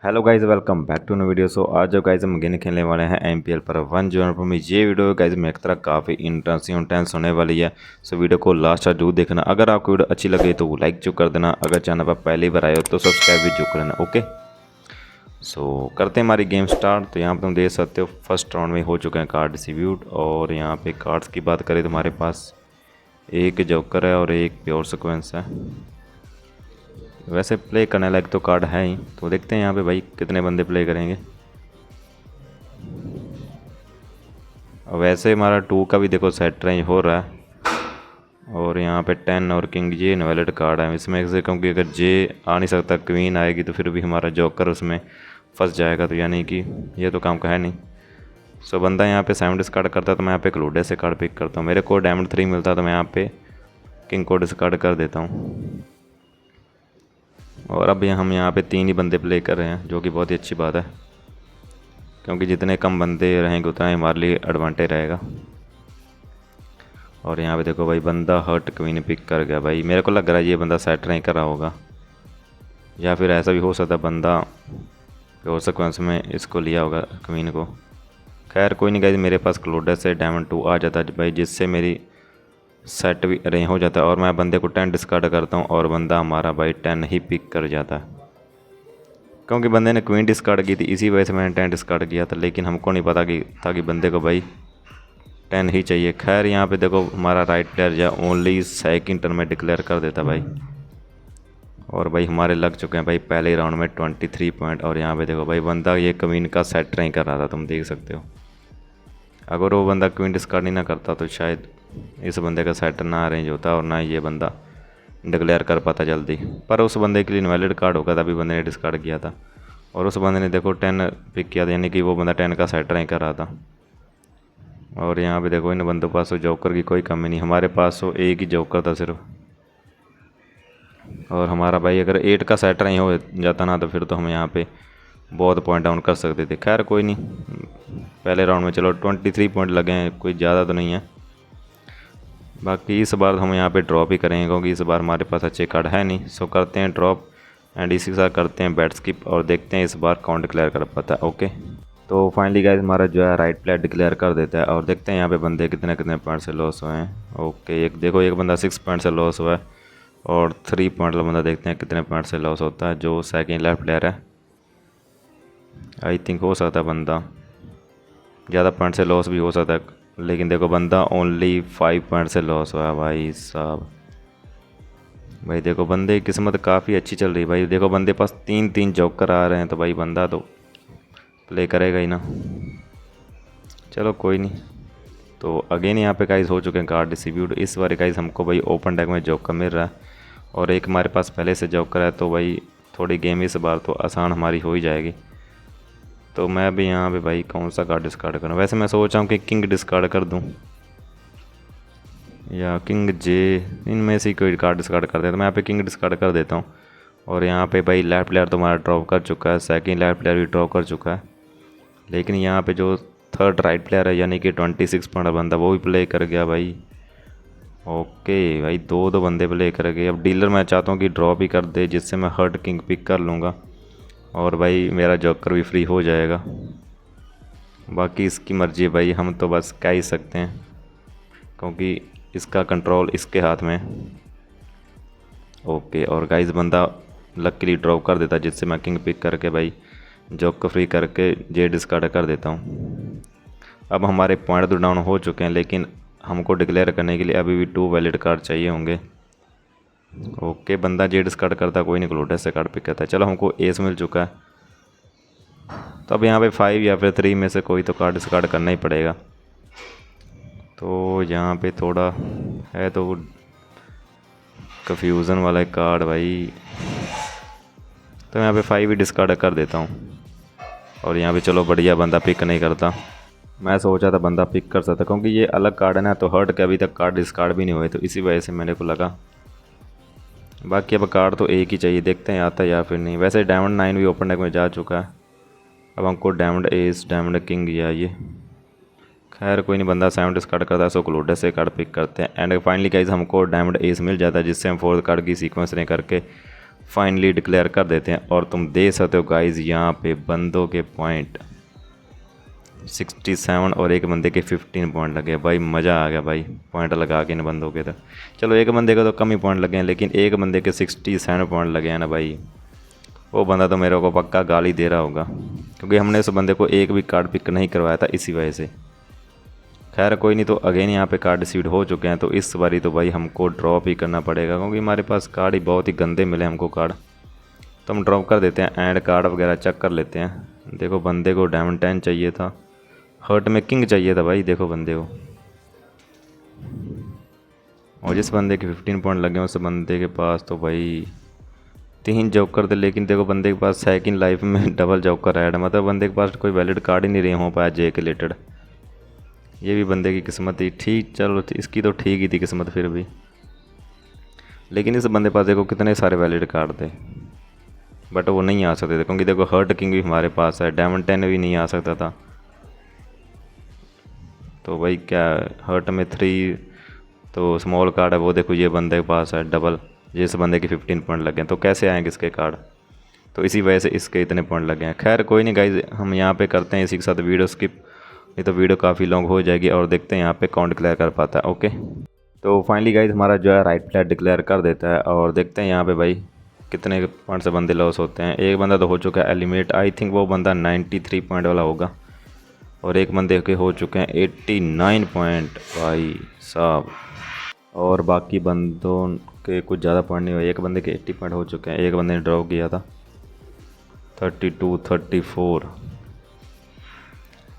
Hello guys, welcome back to new video. So आज जो guys हम गेम खेलने वाले हैं एमपीएल पर 1 जनवरी पर। ये वीडियो गाइस में एक तरह काफ़ी इंटेंस होने वाली है। सो वीडियो को लास्ट तक जरूर देखना। अगर आपको वीडियो अच्छी लगे तो लाइक जो कर देना। अगर चैनल पर पहली बार आए हो तो सब्सक्राइब भी जो कर देना। ओके, सो करते हैं हमारी गेम स्टार्ट। तो यहाँ पर तुम देख सकते हो फर्स्ट राउंड में हो चुके हैं कार्ड डिस्ट्रीब्यूट। और यहाँ पे कार्ड्स की बात करें तो हमारे पास एक जोकर है और एक प्योर सिक्वेंस है। वैसे प्ले करने लायक तो कार्ड है ही, तो देखते हैं यहाँ पे भाई कितने बंदे प्ले करेंगे। वैसे हमारा 2 का भी देखो सेट रेंज हो रहा है। और यहाँ पे 10 और किंग ये इनवैलिड कार्ड है इसमें से, क्योंकि अगर जे आ नहीं सकता, क्वीन आएगी तो फिर भी हमारा जोकर उसमें फंस जाएगा, तो यानी कि ये तो काम का है नहीं। सो बंदा यहाँ पे 7 डिस्कार्ड करता है तो मैं यहाँ पे क्लूडे से कार्ड पिक करता हूँ। मेरे को डायमंड 3 मिलता है तो मैं यहाँ पे किंग को डिस्कार्ड कर देता हूँ। और अब हम यहाँ पे 3 ही बंदे प्ले कर रहे हैं, जो कि बहुत ही अच्छी बात है, क्योंकि जितने कम बंदे रहेंगे उतना ही हमारे लिए एडवांटेज रहेगा। और यहाँ पे देखो भाई बंदा हर्ट क्वीन पिक कर गया। भाई मेरे को लग रहा है ये बंदा सेट नहीं कर रहा होगा, या फिर ऐसा भी हो सकता है बंदा प्योर सिक्वेंस में इसको लिया होगा क्वीन को। खैर कोई नहीं गाइस, मेरे पास क्लोडस से डायमंड 2 आ जाता है भाई, जिससे मेरी सेट भी अरेंज हो जाता है। और मैं बंदे को 10 डिस्कार्ड करता हूँ और बंदा हमारा भाई 10 ही पिक कर जाता है, क्योंकि बंदे ने क्वीन डिस्कार्ड की थी, इसी वजह से मैंने 10 डिस्कार्ड किया था। लेकिन हमको नहीं पता कि था कि बंदे को भाई 10 ही चाहिए। खैर यहाँ पे देखो हमारा राइट प्लेयर जो ओनली सेकंड टर्न में डिक्लेयर कर देता भाई। और भाई हमारे लग चुके हैं भाई पहले राउंड में 23 पॉइंट। और यहाँ पे देखो भाई बंदा ये क्वीन का सेट नहीं कर रहा था, तुम देख सकते हो। अगर वो बंदा क्वीन डिस्कार्ड नहीं ना करता तो शायद इस बंदे का सेट ना अरेंज होता और ना ये बंदा डिक्लेयर कर पाता जल्दी। पर उस बंदे के लिए इनवैलिड कार्ड होगा, तभी बंदे ने डिस्कार्ड किया था। और उस बंदे ने देखो 10 पिक किया था, यानी कि वो बंदा 10 का सेट नहीं कर रहा था। और यहाँ पे देखो इन बंदों के पास जोकर की कोई कमी नहीं, हमारे पास तो एक ही जोकर था सिर्फ। और हमारा भाई अगर 8 का सेट नहीं हो जाता ना, तो फिर तो हम यहाँ पे बहुत पॉइंट डाउन कर सकते थे। खैर कोई नहीं, पहले राउंड में चलो 23 पॉइंट लगे हैं, कोई ज़्यादा तो नहीं है। बाकी इस बार हम यहाँ पे ड्रॉप ही करेंगे, क्योंकि इस बार हमारे पास अच्छे कार्ड है नहीं। सो करते हैं ड्रॉप एंड इसी के साथ करते हैं बैट स्किप और देखते हैं इस बार कौन डिक्लेयर कर पाता है। ओके, तो फाइनली गाइस हमारा जो है राइट प्लेयर डिक्लेयर कर देता है। और देखते हैं यहाँ पे बंदे कितने कितने पॉइंट से लॉस हुए हैं। ओके, एक देखो एक बंदा 6 पॉइंट से लॉस हुआ है, और 3 पॉइंट वाला बंदा देखते हैं कितने पॉइंट से लॉस होता है, जो सेकेंड लेफ्ट प्लेयर है। आई थिंक हो सकता है बंदा ज़्यादा पॉइंट से लॉस भी हो सकता है, लेकिन देखो बंदा ओनली 5 पॉइंट से लॉस हुआ है भाई साहब। भाई देखो बंदे की किस्मत काफ़ी अच्छी चल रही है भाई। देखो बंदे पास 3 जोकर आ रहे हैं, तो भाई बंदा तो प्ले करेगा ही ना। चलो कोई नहीं। तो अगेन यहाँ पे गाइस हो चुके हैं कार्ड डिस्ट्रीब्यूट। इस बार गाइस हमको भाई ओपन डेक में जोकर मिल रहा है, और एक हमारे पास पहले से जोकर है, तो भाई थोड़ी गेम इस बार तो आसान हमारी हो ही जाएगी। तो मैं भी यहाँ पे भाई कौन सा कार्ड डिस्कार्ड करूँ। वैसे मैं सोच रहा हूँ कि किंग डिस्कार्ड कर दूँ या किंग जे, इनमें से कोई कार्ड डिस्कार्ड कर देता हूँ। तो मैं यहाँ पे किंग डिस्कार्ड कर देता हूँ। और यहाँ पे भाई लेफ्ट प्लेयर तो हमारा ड्रॉप कर चुका है, सेकंड लेफ्ट प्लेयर भी ड्रॉप कर चुका है। लेकिन यहाँ पे जो थर्ड राइट प्लेयर है, यानी कि 26 पॉइंट बंदा, वो भी प्ले कर गया भाई। ओके भाई, दो बंदे प्ले कर गए। अब डीलर मैं चाहता हूँ कि ड्रॉप ही कर दे, जिससे मैं हर्ट किंग पिक कर लूँगा और भाई मेरा जोकर भी फ्री हो जाएगा। बाकी इसकी मर्ज़ी है भाई, हम तो बस कह ही सकते हैं, क्योंकि इसका कंट्रोल इसके हाथ में। ओके, और गाइस बंदा लकीली ड्रॉप कर देता, जिससे मैं किंग पिक करके भाई जोकर फ्री करके जे डिस्कार्ड कर देता हूँ। अब हमारे पॉइंट तो डाउन हो चुके हैं, लेकिन हमको डिक्लेयर करने के लिए अभी भी 2 वैलिड कार्ड चाहिए होंगे। ओके, बंदा जे डिस्कार्ड करता, कोई नहीं क्लोडस से कार्ड पिक करता है। चलो हमको एस मिल चुका है, तो अब यहाँ पे 5 या फिर 3 में से कोई तो कार्ड डिस्कार्ड करना ही पड़ेगा। तो यहाँ पे थोड़ा है तो कन्फ्यूज़न वाला कार्ड भाई, तो यहाँ पे 5 ही डिस्कार्ड कर देता हूँ। और यहाँ पे चलो बढ़िया, बंदा पिक नहीं करता। मैं सोचा था बंदा पिक कर सकता, क्योंकि ये अलग कार्ड है ना, तो हर्ट के अभी तक कार्ड डिस्कार्ड भी नहीं हुए, तो इसी वजह से मेरे को लगा। बाकी अब कार्ड तो एक ही चाहिए, देखते हैं आता है या फिर नहीं। वैसे डायमंड 9 भी ओपन डेक में जा चुका है। अब हमको डायमंड एस, डायमंड किंग या ये, खैर कोई नहीं, बंदा 7 डिस्कार्ड करता है, सो क्लोडस से कार्ड पिक करते हैं। एंड फाइनली गाइस हमको डायमंड एस मिल जाता है, जिससे हम 4th कार्ड की सीक्वेंस नहीं करके फाइनली डिक्लेयर कर देते हैं। और तुम देख सकते हो गाइस यहाँ पे बंदों के पॉइंट 67 और एक बंदे के 15 पॉइंट लगे भाई। मज़ा आ गया भाई पॉइंट लगा के इन बंदों के। तो चलो एक बंदे को तो कम ही पॉइंट लगे हैं, लेकिन एक बंदे के 67 पॉइंट लगे हैं ना भाई। वो बंदा तो मेरे को पक्का गाली दे रहा होगा, क्योंकि हमने उस बंदे को एक भी कार्ड पिक नहीं करवाया था इसी वजह से। खैर कोई नहीं, तो अगेन यहाँ पे कार्ड रिसीव हो चुके हैं। तो इस बारी तो भाई हमको ड्रॉप ही करना पड़ेगा, क्योंकि हमारे पास कार्ड ही बहुत ही गंदे मिले हमको कार्ड। तो हम ड्रॉप कर देते हैं, एंड कार्ड वगैरह चेक कर लेते हैं। देखो बंदे को डायमंड 10 चाहिए था, हर्ट में किंग चाहिए था भाई। देखो बंदे को, और जिस बंदे के 15 पॉइंट लगे उस बंदे के पास तो भाई 3 जोकर थे। लेकिन देखो बंदे के पास सेकंड लाइफ में डबल जोकर ऐड, मतलब बंदे के पास कोई वैलिड कार्ड ही नहीं रहे हो पाया जे के रिलेटेड। ये भी बंदे की किस्मत थी ठीक, चलो इसकी तो ठीक ही थी किस्मत फिर भी। लेकिन इस बंदे पास देखो कितने सारे वैलिड कार्ड थे, बट वो नहीं आ सकते थे, क्योंकि देखो हर्ट किंग भी हमारे पास है, डायमंड 10 भी नहीं आ सकता था। तो भाई क्या हर्ट में 3 तो स्मॉल कार्ड है वो, देखो ये बंदे के पास है डबल, जिस बंदे के 15 पॉइंट लगे हैं। तो कैसे आएंगे इसके कार्ड, तो इसी वजह से इसके इतने पॉइंट लगे हैं। खैर कोई नहीं गाइज, हम यहाँ पे करते हैं इसी के साथ वीडियो स्किप, नहीं तो वीडियो काफ़ी लॉन्ग हो जाएगी। और देखते हैं यहाँ पे कौन डिक्लेयर कर पाता है। ओके, तो फाइनली गाइज हमारा जो है राइट प्लेयर डिक्लेयर कर देता है। और देखते हैं यहाँ पे भाई कितने पॉइंट से बंदे लॉस होते हैं। एक बंदा तो हो चुका है एलिमिनेट, आई थिंक वो बंदा 93 पॉइंट वाला होगा। और एक बंदे के हो चुके हैं 89 पॉइंट भाई साहब। और बाकी बंदों के कुछ ज़्यादा पॉइंट नहीं हुए, एक बंदे के 80 पॉइंट हो चुके हैं, एक बंदे ने ड्रॉ किया था 32 34।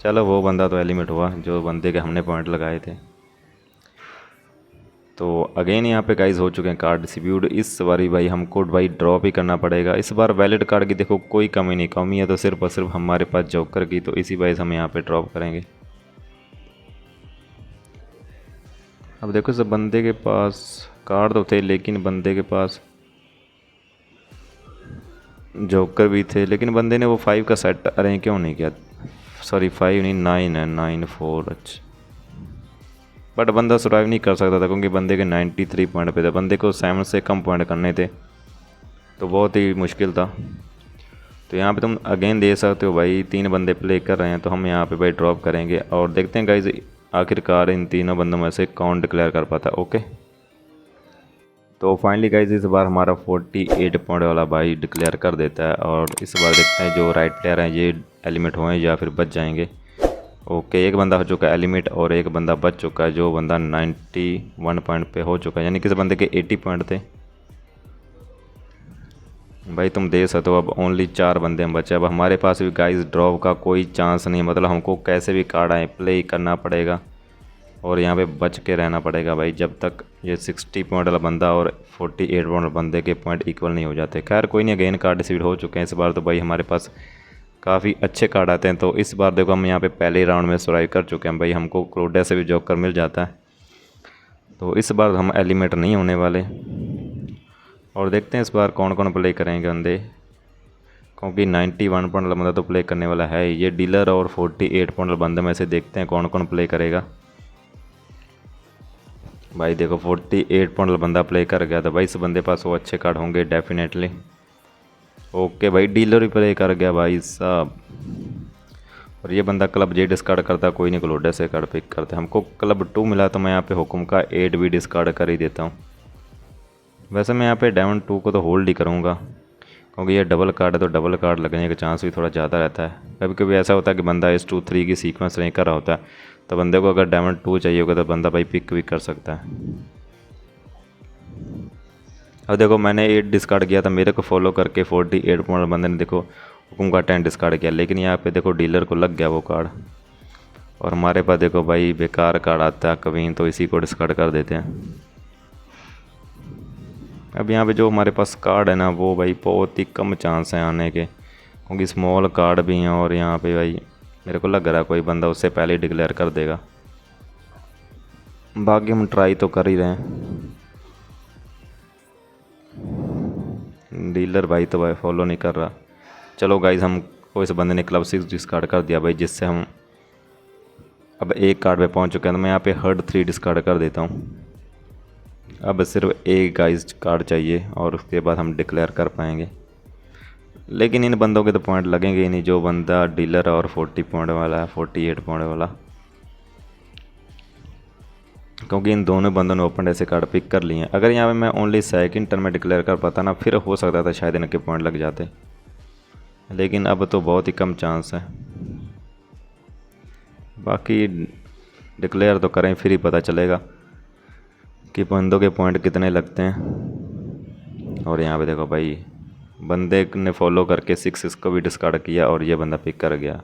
चलो वो बंदा तो एलिमिनेट हुआ जो बंदे के हमने पॉइंट लगाए थे। तो अगेन यहाँ पे गाइज हो चुके हैं कार्ड डिस्ट्रीब्यूट। इस बारी भाई हमको भाई ड्रॉप ही करना पड़ेगा। इस बार वैलिड कार्ड की देखो कोई कमी नहीं, कमी है तो सिर्फ और सिर्फ हमारे पास जोकर की, तो इसी वजह से हम यहाँ पे ड्रॉप करेंगे। अब देखो सब बंदे के पास कार्ड तो थे, लेकिन बंदे के पास जोकर भी थे, लेकिन बंदे ने वो 5 का सेट अरेंज क्यों नहीं किया। सॉरी 5 नहीं 9 है, 9 4। अच्छा, बट बंदा सर्वाइव नहीं कर सकता था, क्योंकि बंदे के 93 पॉइंट पे थे, बंदे को 7 से कम पॉइंट करने थे, तो बहुत ही मुश्किल था। तो यहाँ पे तुम अगेन दे सकते हो भाई 3 बंदे प्ले कर रहे हैं, तो हम यहाँ पे भाई ड्रॉप करेंगे। और देखते हैं गाइज आखिरकार इन तीनों बंदों में से कौन डिक्लेयर कर पाता है। ओके, तो फाइनली गाइज इस बार हमारा 48 पॉइंट वाला भाई डिक्लेयर कर देता है। और इस बार देखते हैं जो राइट प्लेयर हैं ये एलिमिनेट हुए या फिर बच जाएंगे। ओके, एक बंदा हो चुका है एलिमिनेट और एक बंदा बच चुका है, जो बंदा 91 पॉइंट पे हो चुका है, यानी कि इस बंदे के 80 पॉइंट थे भाई। तुम देख सकते हो अब ओनली 4 बंदे हम बचे। अब हमारे पास भी गाइस ड्रॉप का कोई चांस नहीं, मतलब हमको कैसे भी कार्ड आए प्ले करना पड़ेगा और यहाँ पे बच के रहना पड़ेगा भाई, जब तक ये 60 पॉइंट वाला बंदा और 48 पॉइंट बंदे के पॉइंट इक्वल नहीं हो जाते। खैर कोई नहीं, अगेन कार्ड डिस्ट्रीब्यूट हो चुके हैं। इस बार तो भाई हमारे पास काफ़ी अच्छे कार्ड आते हैं। तो इस बार देखो हम यहाँ पे पहले ही राउंड में सर्वाइव कर चुके हैं भाई, हमको क्रोडा से भी जोकर मिल जाता है। तो इस बार हम एलिमिनेट नहीं होने वाले। और देखते हैं इस बार कौन कौन प्ले करेंगे बंदे, क्योंकि 91 पॉइंट वाला बंदा तो प्ले करने वाला है। ये डीलर और 48 पॉइंट वाला बंदे में से देखते हैं कौन कौन प्ले करेगा। भाई देखो 48 पॉइंट वाला बंदा प्ले कर गया था भाई, इस बंदे पास वो अच्छे कार्ड होंगे डेफिनेटली। ओके भाई, डीलर भी प्ले कर गया भाई साहब। और ये बंदा क्लब जे डिस्कार्ड करता, कोई नहीं क्लोडे से कार्ड पिक करते। हमको क्लब 2 मिला, तो मैं यहाँ पे हुक्म का 8 भी डिस्कार्ड कर ही देता हूँ। वैसे मैं यहाँ पे डायमंड 2 को तो होल्ड ही करूँगा, क्योंकि ये डबल कार्ड है, तो डबल कार्ड लगने का चांस भी थोड़ा ज़्यादा रहता है। कभी कभी ऐसा होता है कि बंदा इस 2 3 की सीक्वेंस नहीं कर रहा होता है, तो बंदे को अगर डायमंड 2 चाहिए होगा तो बंदा भाई पिक भी कर सकता है। अब देखो मैंने 8 डिस्कार्ड किया था, मेरे को फॉलो करके 48 पॉइंट बंदे ने देखो हुकुम का 10 डिस्कार्ड किया, लेकिन यहाँ पे देखो डीलर को लग गया वो कार्ड। और हमारे पास देखो भाई बेकार कार्ड आता है कभी, तो इसी को डिस्कार्ड कर देते हैं। अब यहाँ पे जो हमारे पास कार्ड है ना, वो भाई बहुत ही कम चांस है आने के, क्योंकि स्मॉल कार्ड भी हैं। और यहाँ पे भाई मेरे को लग रहा है कोई बंदा उससे पहले ही डिक्लेयर कर देगा। बाकी हम ट्राई तो कर ही रहे हैं। डीलर भाई तो भाई फॉलो नहीं कर रहा। चलो गाइज, हमको इस बंदे ने क्लब 6 डिस्कार्ड कर दिया भाई, जिससे हम अब एक कार्ड पे पहुंच चुके हैं। तो मैं यहाँ पे हर्ड 3 डिस्कार्ड कर देता हूँ। अब सिर्फ एक गाइस कार्ड चाहिए और उसके बाद हम डिक्लेयर कर पाएंगे। लेकिन इन बंदों के तो पॉइंट लगेंगे ही नहीं, जो बंदा डीलर और 40 पॉइंट वाला है, 48 पॉइंट वाला, क्योंकि इन दोनों बंदों ने ओपन ऐसे कार्ड पिक कर लिए हैं। अगर यहाँ पे मैं ओनली सेकंड टर्न में डिक्लेयर कर पाता ना, फिर हो सकता था शायद इनके पॉइंट लग जाते, लेकिन अब तो बहुत ही कम चांस है। बाकी डिक्लेयर तो करें, फिर ही पता चलेगा कि बंदों के पॉइंट कितने लगते हैं। और यहाँ पे देखो भाई, बंदे ने फॉलो करके 6 इसको भी डिस्कार्ड किया और ये बंदा पिक कर गया,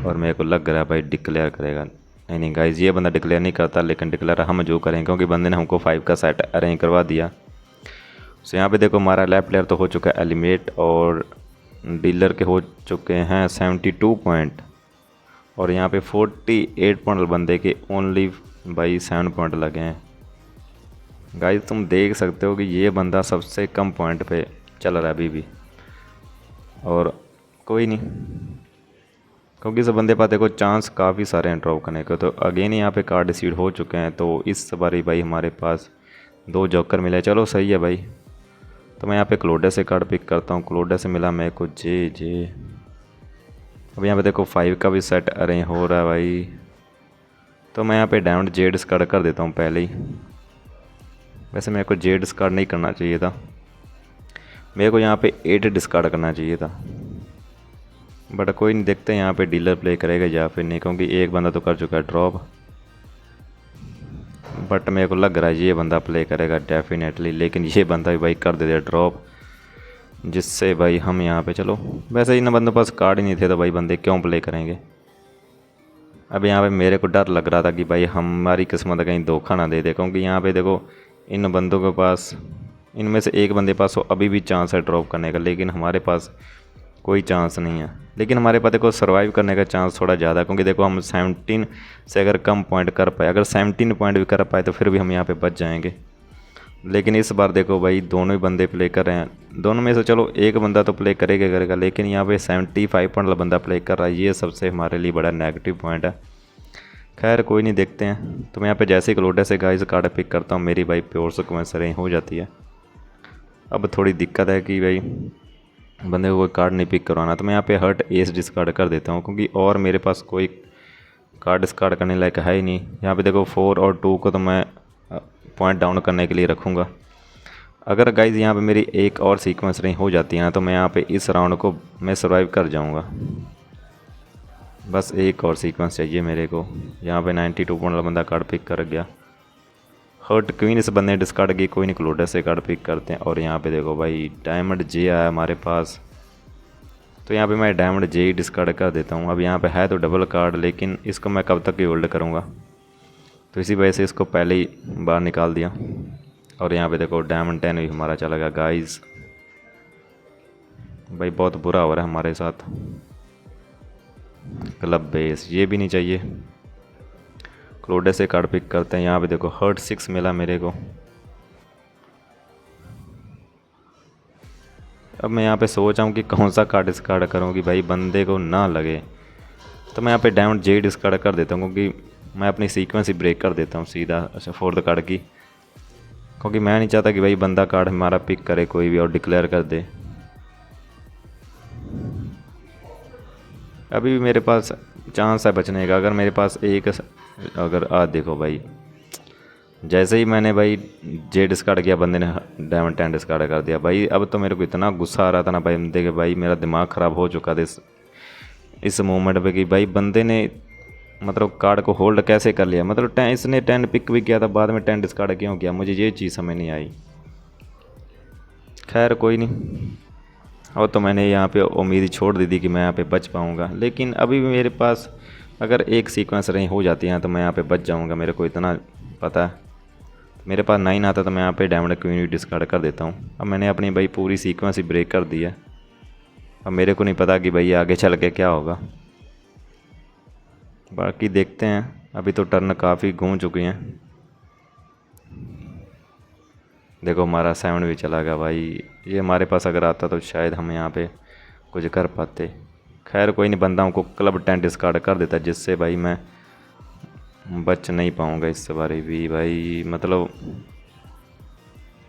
और मेरे को लग रहा है भाई डिक्लेयर करेगा। नहीं नहीं गाइज, ये बंदा डिक्लेयर नहीं करता, लेकिन डिक्लेयर हम जो करेंगे, क्योंकि बंदे ने हमको 5 का सेट अरेंज करवा दिया। सो यहाँ पे देखो हमारा लेफ्ट प्लेयर तो हो चुका है एलिमिनेट, और डीलर के हो चुके हैं 72 पॉइंट, और यहाँ पे 48 पॉइंट बंदे के ओनली भाई 7 पॉइंट लगे हैं। गाइज तुम देख सकते हो कि ये बंदा सबसे कम पॉइंट पे चल रहा है अभी भी, और कोई नहीं, क्योंकि इस बंदे पास देखो चांस काफ़ी सारे हैं ड्रॉप करने के। तो अगेन यहाँ पे कार्ड सीड हो चुके हैं, तो इस बारी भाई हमारे पास 2 जॉकर मिले। चलो सही है भाई। तो मैं यहाँ पे क्लोडे से कार्ड पिक करता हूँ। क्लोडे से मिला मेरे को जे। अब यहाँ पे देखो 5 का भी सेट अरेंज हो रहा है भाई, तो मैं यहाँ पे डायमंड जे डिस्कार्ड कर देता हूँ पहले ही। वैसे मेरे को जे डिस्कार्ड नहीं करना चाहिए था, मेरे को यहाँ पे 8 डिस्कार्ड करना चाहिए था, बट कोई नहीं, देखते हैं यहाँ पे डीलर प्ले करेगा या फिर नहीं, क्योंकि एक बंदा तो कर चुका है ड्रॉप। बट मेरे को लग रहा है ये बंदा प्ले करेगा डेफिनेटली, लेकिन ये बंदा भी भाई कर देता ड्रॉप, जिससे भाई हम यहाँ पे, चलो वैसे इन बंदों के पास कार्ड ही नहीं थे तो भाई बंदे क्यों प्ले करेंगे। अब यहाँ पे मेरे को डर लग रहा था कि भाई हमारी किस्मत कहीं धोखा ना दे दे, क्योंकि यहाँ पे देखो इन बंदों के पास, इनमें से एक बंदे पास अभी भी चांस है ड्रॉप करने का, लेकिन हमारे पास कोई चांस नहीं है। लेकिन हमारे पास देखो सर्वाइव करने का चांस थोड़ा ज़्यादा, क्योंकि देखो हम 17 से अगर कम पॉइंट कर पाए, अगर 17 पॉइंट भी कर पाए तो फिर भी हम यहाँ पे बच जाएंगे। लेकिन इस बार देखो भाई दोनों ही बंदे प्ले कर रहे हैं, दोनों में से चलो एक बंदा तो प्ले करेगा, लेकिन यहाँ पे 75 पॉइंट वाला बंदा प्ले कर रहा है, ये सबसे हमारे लिए बड़ा नेगेटिव पॉइंट है। खैर कोई नहीं, देखते हैं। तो मैं यहाँ पे जैसे ही क्लोडे से गाइस कार्ड पिक करता हूँ, मेरी भाई प्योर सिक्वेंस रेंज हो जाती है। अब थोड़ी दिक्कत है कि भाई बंदे को कोई कार्ड नहीं पिक करवाना, तो मैं यहाँ पे हर्ट एस डिस्कार्ड कर देता हूँ, क्योंकि और मेरे पास कोई कार्ड डिस्कार्ड करने लायक है ही नहीं। यहाँ पे देखो 4 और 2 को तो मैं पॉइंट डाउन करने के लिए रखूँगा। अगर गाइज यहाँ पे मेरी एक और सीक्वेंस नहीं हो जाती है ना, तो मैं यहाँ पे इस राउंड को मैं सर्वाइव कर जाऊँगा। बस एक और सीक्वेंस चाहिए मेरे को। यहाँ पे 92 पॉइंट वाला बंदा कार्ड पिक कर गया। हर्ट क्वीन इस बंदे ने डिस्कार्ड की, कोई नहीं, क्लोडस से कार्ड पिक करते हैं। और यहाँ पे देखो भाई डायमंड जे आया हमारे पास, तो यहाँ पे मैं डायमंड जे ही डिस्कार्ड कर देता हूँ। अब यहाँ पे है तो डबल कार्ड, लेकिन इसको मैं कब तक ही होल्ड करूँगा, तो इसी वजह से इसको पहले ही बाहर निकाल दिया। और यहाँ पे देखो डायमंड 10 भी हमारा चला गया। गाइस भाई बहुत बुरा हो रहा है हमारे साथ। क्लब बेस ये भी नहीं चाहिए। क्लोडे से कार्ड पिक करते हैं। यहाँ पे देखो हर्ट 6 मिला मेरे को। अब मैं यहाँ पे सोच रहा हूँ कि कौन सा कार्ड डिस्कार्ड करूँ कि भाई बंदे को ना लगे, तो मैं यहाँ पे डायमंड जे डिस्कार्ड कर देता हूँ, क्योंकि मैं अपनी सीक्वेंस ही ब्रेक कर देता हूँ सीधा। अच्छा 4th कार्ड की, क्योंकि मैं नहीं चाहता कि भाई बंदा कार्ड हमारा पिक करे कोई भी और डिक्लेयर कर दे। अभी भी मेरे पास चांस है बचने का। अगर मेरे पास एक, अगर देखो भाई जैसे ही मैंने भाई जे डिस्कार्ड किया, बंदे ने डायमंड 10 डिस्कार्ड कर दिया। भाई अब तो मेरे को इतना गुस्सा आ रहा था ना भाई बंदे के, भाई मेरा दिमाग ख़राब हो चुका था इस मोमेंट पे कि भाई बंदे ने मतलब कार्ड को होल्ड कैसे कर लिया। मतलब 10 इसने 10 पिक भी किया था, बाद में 10 डिस्कार्ड क्यों किया, मुझे ये चीज़ समझ नहीं आई। खैर कोई नहीं। और तो मैंने यहाँ पे उम्मीद छोड़ दी थी कि मैं यहाँ पे बच पाऊँगा, लेकिन अभी भी मेरे पास अगर एक सीक्वेंस रही हो जाती है तो मैं यहाँ पे बच जाऊँगा, मेरे को इतना पता है। मेरे पास 9 आता तो मैं यहाँ पे डायमंड क्वीन भी डिस्कार्ड कर देता हूँ। अब मैंने अपनी भाई पूरी सीक्वेंस ही ब्रेक कर दी है। अब मेरे को नहीं पता कि भाई आगे चल के क्या होगा, बाकी देखते हैं। अभी तो टर्न काफ़ी घूम चुकी हैं। देखो हमारा 7 भी चला गया भाई। ये हमारे पास अगर आता तो शायद हम यहाँ पे कुछ कर पाते। खैर कोई नहीं, बंदा को क्लब 10 डिस्कार्ड कर देता, जिससे भाई मैं बच नहीं पाऊँगा इस बारे भी। भाई मतलब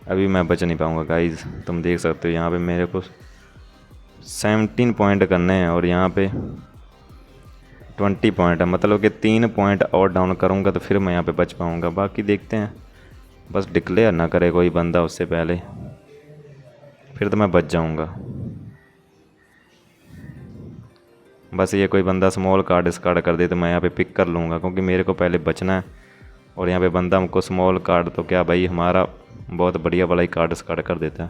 अभी मैं बच नहीं पाऊँगा गाइज़। तुम देख सकते हो यहाँ पे मेरे को 17 पॉइंट करने हैं और यहाँ पे 20 पॉइंट है, मतलब कि 3 पॉइंट और डाउन करूँगा तो फिर मैं यहाँ पे बच पाऊँगा। बाकी देखते हैं, बस डिक्लेयर ना करे कोई बंदा उससे पहले, फिर तो मैं बच जाऊँगा। बस ये कोई बंदा स्मॉल कार्ड डिस्कार्ड कर दे तो मैं यहाँ पे पिक कर लूँगा, क्योंकि मेरे को पहले बचना है। और यहाँ पे बंदा हमको स्मॉल कार्ड तो क्या भाई, हमारा बहुत बढ़िया वाला ही कार्ड डिस्कार्ड कर देता है।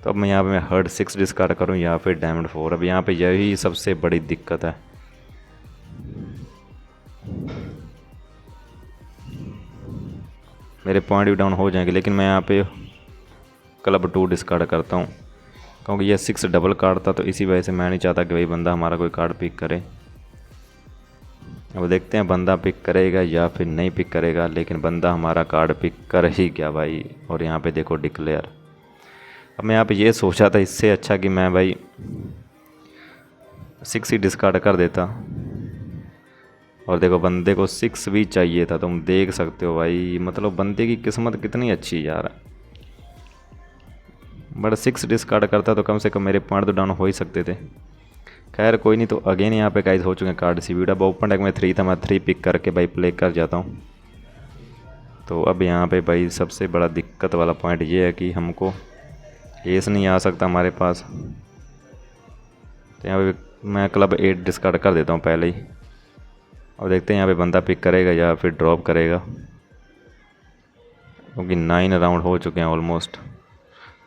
तो अब मैं यहाँ पे मैं हर्ड 6 डिस्कार्ड करूँ या फिर डायमंड 4। अब यहाँ पे यही सबसे बड़ी दिक्कत है। मेरे पॉइंट भी डाउन हो जाएंगे, लेकिन मैं यहाँ पे क्लब 2 डिस्कार्ड करता हूँ, क्योंकि ये 6 डबल कार्ड था, तो इसी वजह से मैं नहीं चाहता कि भाई बंदा हमारा कोई कार्ड पिक करे। अब देखते हैं बंदा पिक करेगा या फिर नहीं पिक करेगा, लेकिन बंदा हमारा कार्ड पिक कर ही गया भाई। और यहाँ पे देखो डिक्लेयर। अब मैं यहाँ पे ये सोचा था, इससे अच्छा कि मैं भाई 6 ही डिस्कार्ड कर देता। और देखो बंदे को 6 भी चाहिए था, तुम देख सकते हो भाई, मतलब बंदे की किस्मत कितनी अच्छी यार। बट 6 डिस्कार्ड करता तो कम से कम मेरे पॉइंट तो डाउन हो ही सकते थे। खैर कोई नहीं। तो अगेन यहाँ पे गाइस हो चुके हैं कार्ड डिस्ट्रीब्यूट। अब ओपन डेक में 3 था, मैं 3 पिक करके भाई प्ले कर जाता हूँ। तो अब यहाँ पे भाई सबसे बड़ा दिक्कत वाला पॉइंट ये है कि हमको एस नहीं आ सकता हमारे पास। तो यहाँ पे मैं क्लब 8 डिस्कार्ड कर देता हूँ पहले ही, और देखते हैं यहाँ पे बंदा पिक करेगा या फिर ड्रॉप करेगा, क्योंकि 9 राउंड हो चुके हैं ऑलमोस्ट।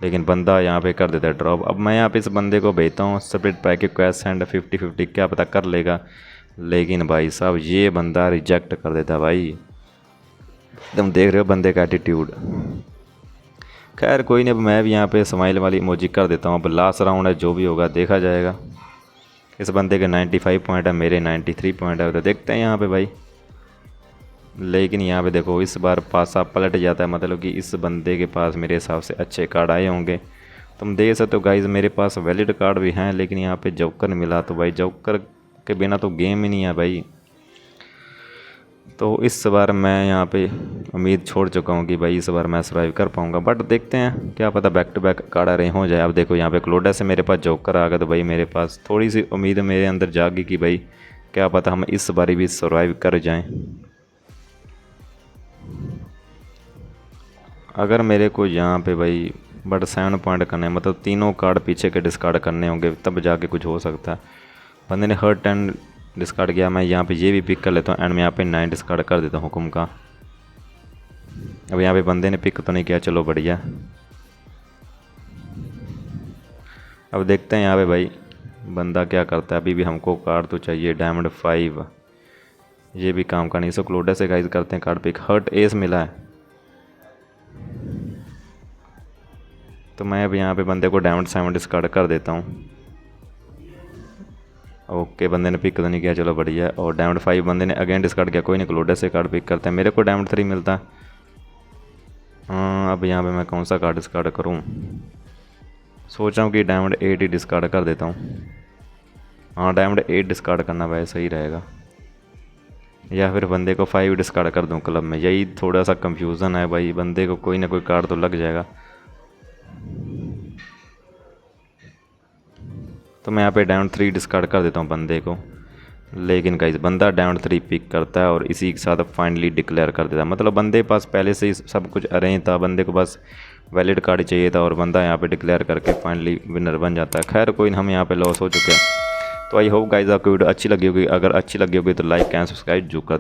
लेकिन बंदा यहाँ पे कर देता है ड्रॉप। अब मैं यहाँ पे इस बंदे को भेजता हूँ स्प्लिट पैकेट कैश सेंड 50-50, क्या पता कर लेगा। लेकिन भाई साहब ये बंदा रिजेक्ट कर देता है भाई। तुम देख रहे हो बंदे का एटीट्यूड। खैर कोई नहीं, अब मैं भी यहाँ पे स्माइल वाली इमोजी कर देता हूँ। अब लास्ट राउंड है, जो भी होगा देखा जाएगा। इस बंदे के 95 पॉइंट है, मेरे 93 पॉइंट है, तो देखते हैं यहाँ पे भाई। लेकिन यहाँ पे देखो इस बार पासा पलट जाता है, मतलब कि इस बंदे के पास मेरे हिसाब से अच्छे कार्ड आए होंगे। तुम देख सकते हो गाइज, मेरे पास वैलिड कार्ड भी हैं, लेकिन यहाँ पे जोकर मिला। तो भाई जोकर के बिना तो गेम ही नहीं है भाई। तो इस बार मैं यहाँ पे उम्मीद छोड़ चुका हूँ कि भाई इस बार मैं सर्वाइव कर पाऊँगा। बट देखते हैं, क्या पता बैक टू बैक कार्ड आ रहे हो जाए। अब देखो यहाँ पे क्लोडा से मेरे पास जोकर आ गया, तो भाई मेरे पास थोड़ी सी उम्मीद मेरे अंदर जागी कि भाई क्या पता हम इस बारी भी सर्वाइव कर जाएँ। अगर मेरे को यहाँ पे भाई बट 7 पॉइंट करने हैं, मतलब तीनों कार्ड पीछे के डिस्कार्ड करने होंगे, तब जाके कुछ हो सकता है। बंदे ने हर 10 डिस्कार्ड किया, मैं यहाँ पे ये भी पिक कर लेता हूँ एंड मैं यहाँ पे 9 डिस्कार्ड कर देता हूँ हुकुम का। अब यहाँ पे बंदे ने पिक तो नहीं किया, चलो बढ़िया। अब देखते हैं यहाँ पे भाई बंदा क्या करता है। अभी भी हमको कार्ड तो चाहिए डायमंड 5, ये भी काम का नहीं। सो क्लोडा से गाइज करते हैं कार्ड पिक। हर्ट एस मिला है, तो मैं अब यहाँ पे बंदे को डायमंड 7 डिस्कार्ड कर देता हूँ। ओके बंदे ने पिक तो नहीं किया, चलो बढ़िया। और डायमंड 5 बंदे ने अगेन डिस्कार्ड किया, कोई नहीं क्लोडा से कार्ड पिक करते हैं। मेरे को डायमंड 3 मिलता है। हाँ अब यहाँ पे मैं कौन सा कार्ड डिस्कार्ड करूँ, सोच रहा हूँ कि डायमंड 8 ही डिस्कार्ड कर देता हूँ। हाँ डायमंड 8 डिस्कार्ड करना भाई सही रहेगा, या फिर बंदे को 5 डिस्कार्ड कर दूँ क्लब में। यही थोड़ा सा कंफ्यूजन है भाई, बंदे को कोई ना कोई कार्ड तो लग जाएगा। तो मैं यहाँ पे डायमंड 3 डिस्कार्ड कर देता हूँ बंदे को। लेकिन गाइस बंदा डायमंड 3 पिक करता है और इसी के साथ फाइनली डिक्लेयर कर देता है। मतलब बंदे के पास पहले से ही सब कुछ अरेंज था, बंदे को बस वैलिड कार्ड चाहिए था और बंदा यहाँ पे डिक्लेयर करके फाइनली विनर बन जाता है। खैर कोई, हम यहाँ पे लॉस हो चुके हैं। तो आई होप गाइस आपको वीडियो अच्छी लगी होगी। अगर अच्छी लगी होगी तो लाइक एंड सब्सक्राइब जो कर